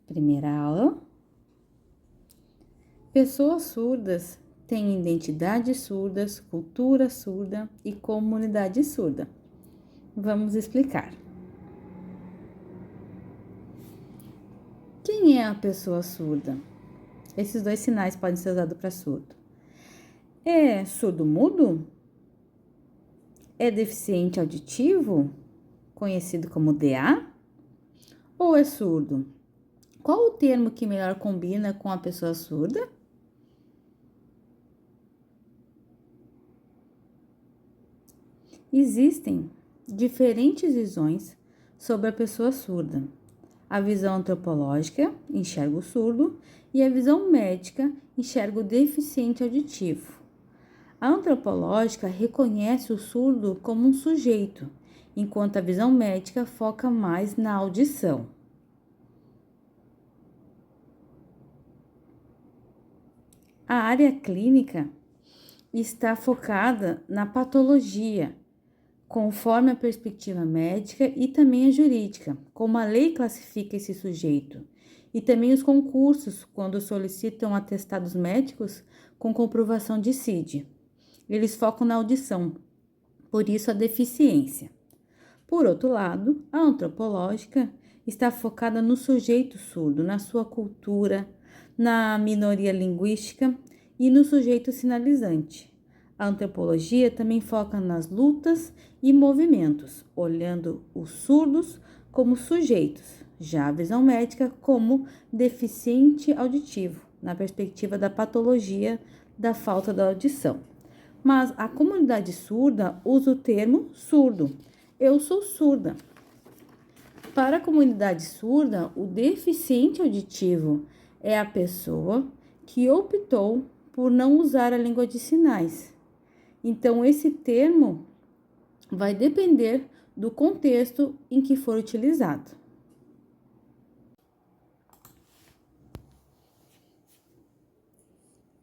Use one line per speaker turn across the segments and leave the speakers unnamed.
Primeira aula. Pessoas surdas têm identidades surdas, cultura surda e comunidade surda. Vamos explicar. Quem é a pessoa surda? Esses dois sinais podem ser usados para surdo. É surdo-mudo? É deficiente auditivo, conhecido como DA? Ou é surdo? Qual o termo que melhor combina com a pessoa surda? Existem diferentes visões sobre a pessoa surda. A visão antropológica enxerga o surdo e a visão médica enxerga o deficiente auditivo. A antropológica reconhece o surdo como um sujeito, enquanto a visão médica foca mais na audição. A área clínica está focada na patologia, conforme a perspectiva médica e também a jurídica, como a lei classifica esse sujeito, e também os concursos, quando solicitam atestados médicos com comprovação de CID. Eles focam na audição, por isso a deficiência. Por outro lado, a antropológica está focada no sujeito surdo, na sua cultura, na minoria linguística e no sujeito sinalizante. A antropologia também foca nas lutas e movimentos, olhando os surdos como sujeitos, já a visão médica como deficiente auditivo, na perspectiva da patologia da falta da audição. Mas a comunidade surda usa o termo surdo. Eu sou surda. Para a comunidade surda, o deficiente auditivo é a pessoa que optou por não usar a língua de sinais. Então, esse termo vai depender do contexto em que for utilizado.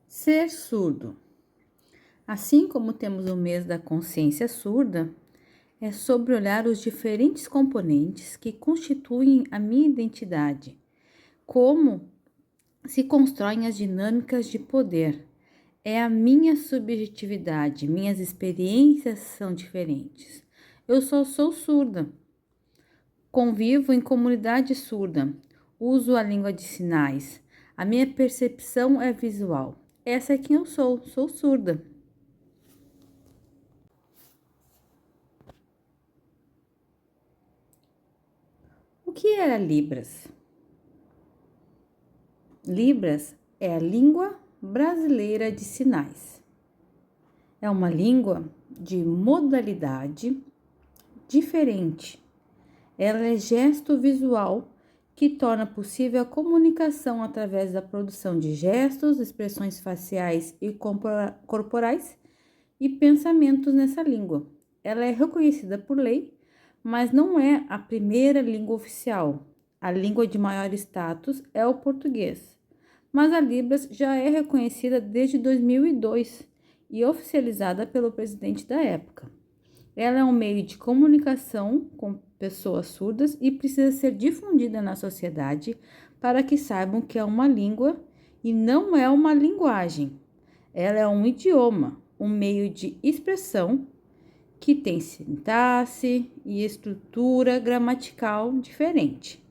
Ser surdo. Assim como temos o mês da consciência surda, é sobre olhar os diferentes componentes que constituem a minha identidade, como se constroem as dinâmicas de poder. É a minha subjetividade, minhas experiências são diferentes. Eu só sou surda. Convivo em comunidade surda. Uso a língua de sinais. A minha percepção é visual. Essa é quem eu sou surda. O que era Libras? Libras é a língua brasileira de sinais. É uma língua de modalidade diferente. Ela é gesto visual que torna possível a comunicação através da produção de gestos, expressões faciais e corporais e pensamentos nessa língua. Ela é reconhecida por lei, mas não é a primeira língua oficial. A língua de maior status é o português, mas a Libras já é reconhecida desde 2002 e oficializada pelo presidente da época. Ela é um meio de comunicação com pessoas surdas e precisa ser difundida na sociedade para que saibam que é uma língua e não é uma linguagem. Ela é um idioma, um meio de expressão que tem sintaxe e estrutura gramatical diferente.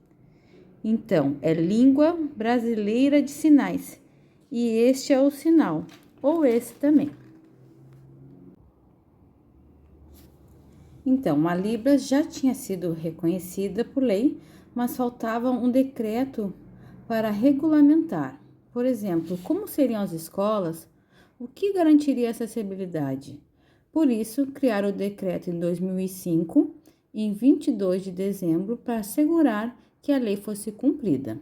Então, é língua brasileira de sinais. E este é o sinal, ou esse também. Então, a Libras já tinha sido reconhecida por lei, mas faltava um decreto para regulamentar. Por exemplo, como seriam as escolas? O que garantiria a acessibilidade? Por isso, criaram o decreto em 2005, em 22 de dezembro, para assegurar que a lei fosse cumprida.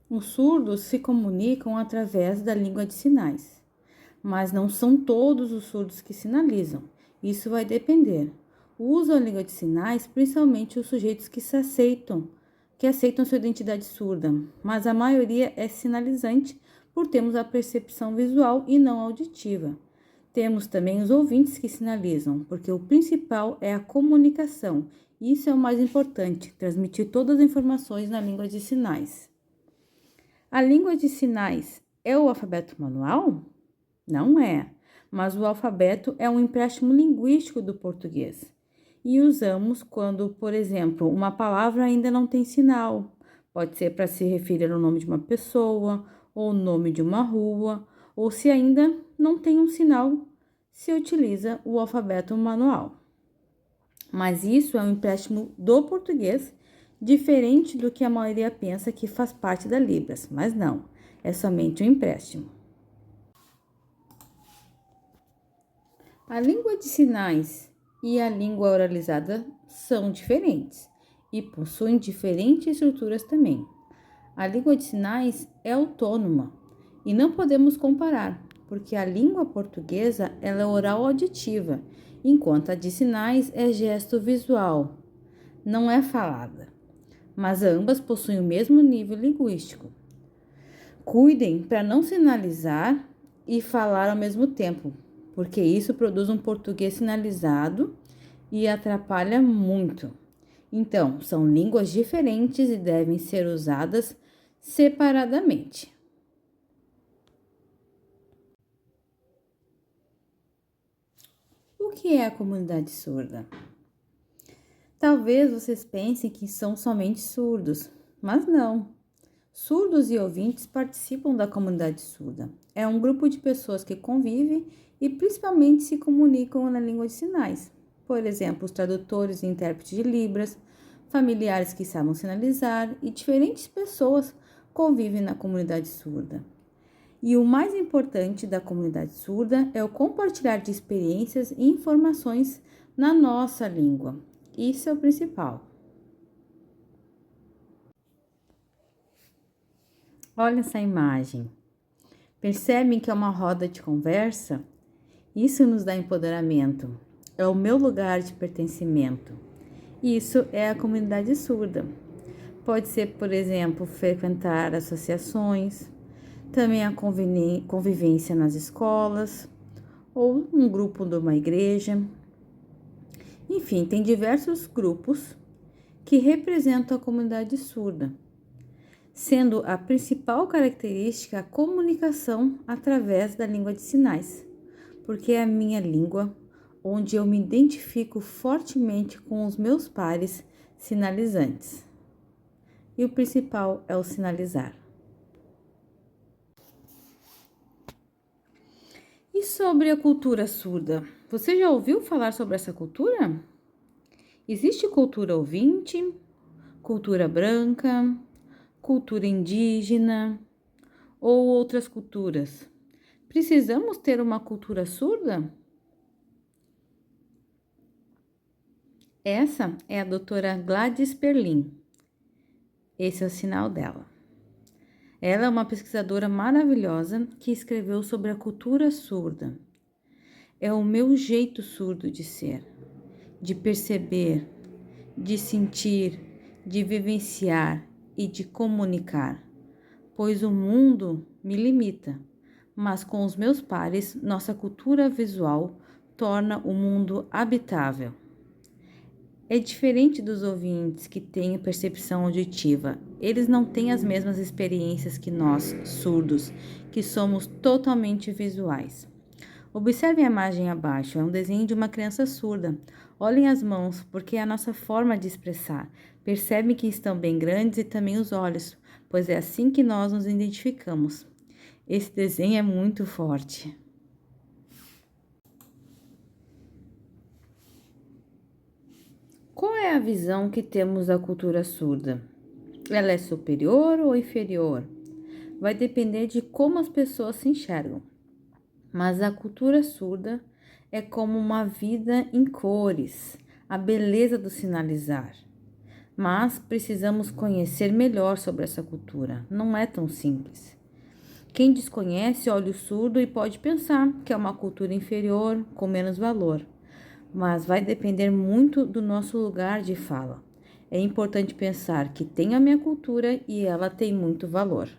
Os surdos se comunicam através da língua de sinais, mas não são todos os surdos que sinalizam. Isso vai depender. Usam a língua de sinais principalmente os sujeitos que aceitam sua identidade surda, mas a maioria é sinalizante por termos a percepção visual e não auditiva. Temos também os ouvintes que sinalizam, porque o principal é a comunicação. Isso é o mais importante, transmitir todas as informações na língua de sinais. A língua de sinais é o alfabeto manual? Não é, mas o alfabeto é um empréstimo linguístico do português. E usamos quando, por exemplo, uma palavra ainda não tem sinal. Pode ser para se referir ao nome de uma pessoa, ou nome de uma rua, ou se ainda não tem um sinal, se utiliza o alfabeto manual. Mas isso é um empréstimo do português, diferente do que a maioria pensa que faz parte da Libras, mas não, é somente um empréstimo. A língua de sinais e a língua oralizada são diferentes e possuem diferentes estruturas também. A língua de sinais é autônoma e não podemos comparar, porque a língua portuguesa ela é oral auditiva, enquanto a de sinais é gesto visual, não é falada, mas ambas possuem o mesmo nível linguístico. Cuidem para não sinalizar e falar ao mesmo tempo, porque isso produz um português sinalizado e atrapalha muito. Então, são línguas diferentes e devem ser usadas separadamente. O que é a comunidade surda? Talvez vocês pensem que são somente surdos, mas não. Surdos e ouvintes participam da comunidade surda. É um grupo de pessoas que convivem e principalmente se comunicam na língua de sinais. Por exemplo, os tradutores e intérpretes de Libras, familiares que sabem sinalizar e diferentes pessoas convivem na comunidade surda. E o mais importante da comunidade surda é o compartilhar de experiências e informações na nossa língua. Isso é o principal. Olha essa imagem. Percebem que é uma roda de conversa? Isso nos dá empoderamento. É o meu lugar de pertencimento. Isso é a comunidade surda. Pode ser, por exemplo, frequentar associações, também a convivência nas escolas, ou um grupo de uma igreja. Enfim, tem diversos grupos que representam a comunidade surda, sendo a principal característica a comunicação através da língua de sinais, porque é a minha língua onde eu me identifico fortemente com os meus pares sinalizantes. E o principal é o sinalizar. E sobre a cultura surda? Você já ouviu falar sobre essa cultura? Existe cultura ouvinte, cultura branca, cultura indígena ou outras culturas? Precisamos ter uma cultura surda? Essa é a doutora Gladys Perlin. Esse é o sinal dela. Ela é uma pesquisadora maravilhosa que escreveu sobre a cultura surda. É o meu jeito surdo de ser, de perceber, de sentir, de vivenciar e de comunicar, pois o mundo me limita, mas com os meus pares, nossa cultura visual torna o mundo habitável. É diferente dos ouvintes que têm percepção auditiva. Eles não têm as mesmas experiências que nós, surdos, que somos totalmente visuais. Observem a imagem abaixo, é um desenho de uma criança surda. Olhem as mãos, porque é a nossa forma de expressar. Percebem que estão bem grandes e também os olhos, pois é assim que nós nos identificamos. Esse desenho é muito forte. Qual é a visão que temos da cultura surda? Ela é superior ou inferior? Vai depender de como as pessoas se enxergam. Mas a cultura surda é como uma vida em cores, a beleza do sinalizar. Mas precisamos conhecer melhor sobre essa cultura, não é tão simples. Quem desconhece olha o surdo e pode pensar que é uma cultura inferior, com menos valor. Mas vai depender muito do nosso lugar de fala. É importante pensar que tenho a minha cultura e ela tem muito valor.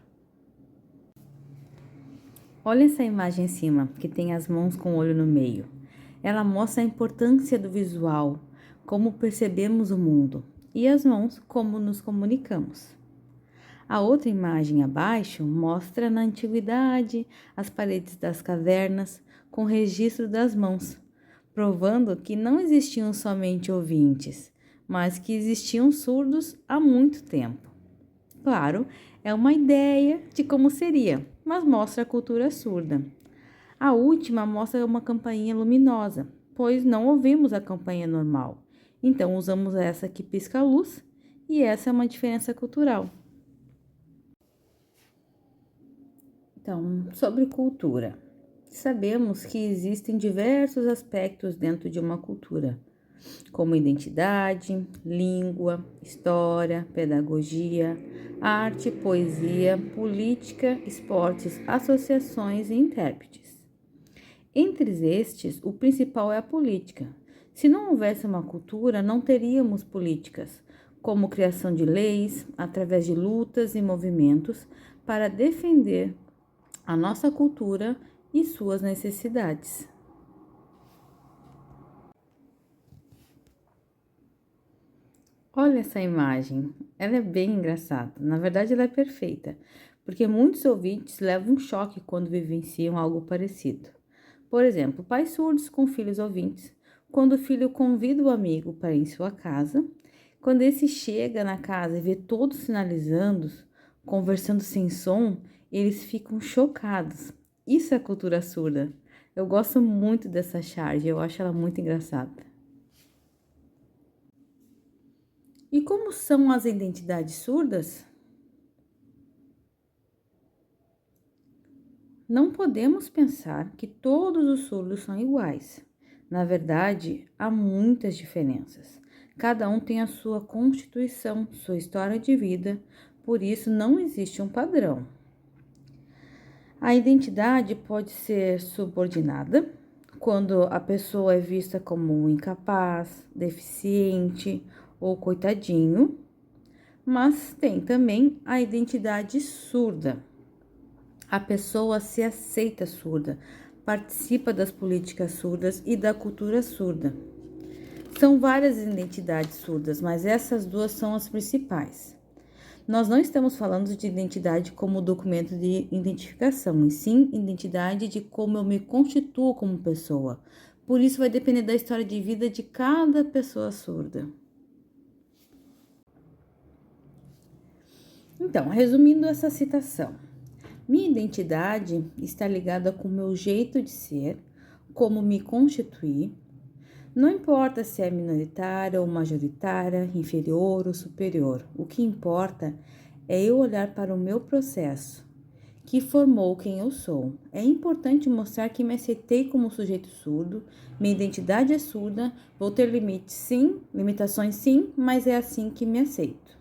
Olha essa imagem em cima, que tem as mãos com o olho no meio. Ela mostra a importância do visual, como percebemos o mundo, e as mãos, como nos comunicamos. A outra imagem abaixo mostra na antiguidade as paredes das cavernas com registro das mãos, provando que não existiam somente ouvintes, mas que existiam surdos há muito tempo. Claro, é uma ideia de como seria, mas mostra a cultura surda. A última mostra uma campainha luminosa, pois não ouvimos a campainha normal. Então usamos essa que pisca a luz, e essa é uma diferença cultural. Então, sobre cultura. Sabemos que existem diversos aspectos dentro de uma cultura, como identidade, língua, história, pedagogia, arte, poesia, política, esportes, associações e intérpretes. Entre estes, o principal é a política. Se não houvesse uma cultura, não teríamos políticas, como criação de leis, através de lutas e movimentos para defender a nossa cultura e suas necessidades. Olha essa imagem, ela é bem engraçada. Na verdade, ela é perfeita, porque muitos ouvintes levam um choque quando vivenciam algo parecido. Por exemplo, pais surdos com filhos ouvintes, quando o filho convida o amigo para ir em sua casa, quando esse chega na casa e vê todos sinalizando, conversando sem som, eles ficam chocados. Isso é cultura surda. Eu gosto muito dessa charge, eu acho ela muito engraçada. E como são as identidades surdas? Não podemos pensar que todos os surdos são iguais. Na verdade, há muitas diferenças. Cada um tem a sua constituição, sua história de vida, por isso não existe um padrão. A identidade pode ser subordinada, quando a pessoa é vista como um incapaz, deficiente ou coitadinho, mas tem também a identidade surda. A pessoa se aceita surda, participa das políticas surdas e da cultura surda. São várias identidades surdas, mas essas duas são as principais. Nós não estamos falando de identidade como documento de identificação, e sim identidade de como eu me constituo como pessoa. Por isso vai depender da história de vida de cada pessoa surda. Então, resumindo essa citação, minha identidade está ligada com o meu jeito de ser, como me constituir. Não importa se é minoritária ou majoritária, inferior ou superior. O que importa é eu olhar para o meu processo, que formou quem eu sou. É importante mostrar que me aceitei como sujeito surdo, minha identidade é surda, vou ter limites sim, limitações sim, mas é assim que me aceito.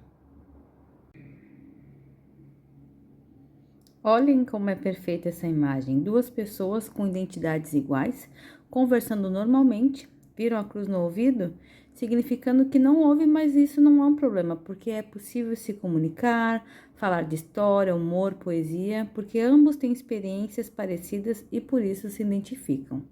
Olhem como é perfeita essa imagem. Duas pessoas com identidades iguais, conversando normalmente, viram a cruz no ouvido, significando que não houve, mas isso não é um problema, porque é possível se comunicar, falar de história, humor, poesia, porque ambos têm experiências parecidas e por isso se identificam.